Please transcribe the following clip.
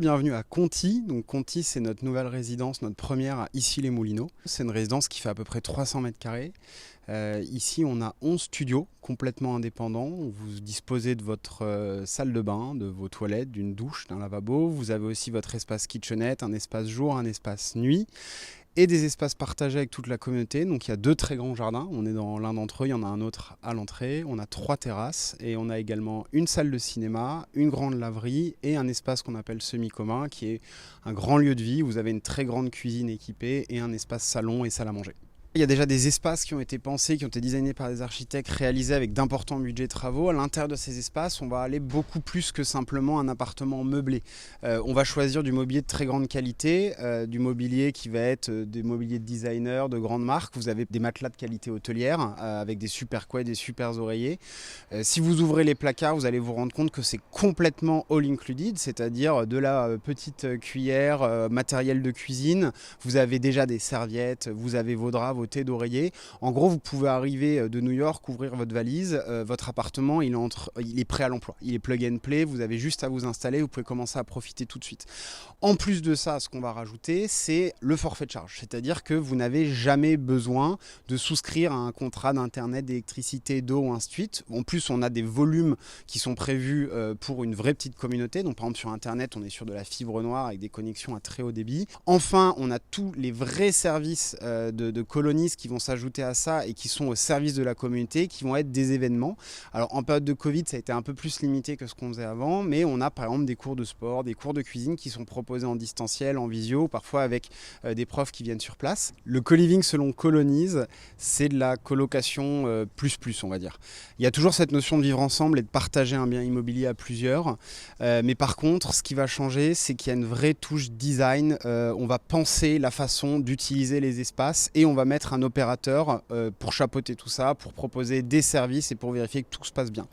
Bienvenue à Conti. Donc Conti, c'est notre nouvelle résidence, notre première à Issy-les-Moulineaux. C'est une résidence qui fait à peu près 300 mètres carrés. Ici, on a 11 studios complètement indépendants. Vous disposez de votre salle de bain, de vos toilettes, d'une douche, d'un lavabo. Vous avez aussi votre espace kitchenette, un espace jour, un espace nuit et des espaces partagés avec toute la communauté. Donc il y a 2 très grands jardins, on est dans l'un d'entre eux, il y en a un autre à l'entrée. On a 3 terrasses et on a également une salle de cinéma, une grande laverie et un espace qu'on appelle semi-commun qui est un grand lieu de vie. Vous avez une très grande cuisine équipée et un espace salon et salle à manger. Il y a déjà des espaces qui ont été pensés, qui ont été designés par des architectes, réalisés avec d'importants budgets de travaux. À l'intérieur de ces espaces, on va aller beaucoup plus que simplement un appartement meublé. On va choisir du mobilier de très grande qualité, du mobilier qui va être des mobiliers de designer, de grandes marques. Vous avez des matelas de qualité hôtelière avec des super couettes, des super oreillers. Si vous ouvrez les placards, vous allez vous rendre compte que c'est complètement all included, c'est-à-dire de la petite cuillère, matériel de cuisine. Vous avez déjà des serviettes, vous avez vos draps, vos thés d'oreiller. En gros, vous pouvez arriver de New York, ouvrir votre valise, votre appartement, il est prêt à l'emploi. Il est plug and play, vous avez juste à vous installer, vous pouvez commencer à profiter tout de suite. En plus de ça, ce qu'on va rajouter, c'est le forfait de charge. C'est-à-dire que vous n'avez jamais besoin de souscrire à un contrat d'internet, d'électricité, d'eau, ainsi de suite. En plus, on a des volumes qui sont prévus pour une vraie petite communauté. Donc par exemple sur internet, on est sur de la fibre noire avec des connexions à très haut débit. Enfin, on a tous les vrais services de colonies qui vont s'ajouter à ça et qui sont au service de la communauté, qui vont être des événements. Alors en période de Covid, ça a été un peu plus limité que ce qu'on faisait avant, mais on a par exemple des cours de sport, des cours de cuisine qui sont proposés en distanciel, en visio, parfois avec des profs qui viennent sur place. Le co-living selon Colonize, c'est de la colocation plus, on va dire. Il y a toujours cette notion de vivre ensemble et de partager un bien immobilier à plusieurs, mais par contre, ce qui va changer, c'est qu'il y a une vraie touche design. On va penser la façon d'utiliser les espaces et on va mettre un opérateur pour chapeauter tout ça, pour proposer des services et pour vérifier que tout se passe bien.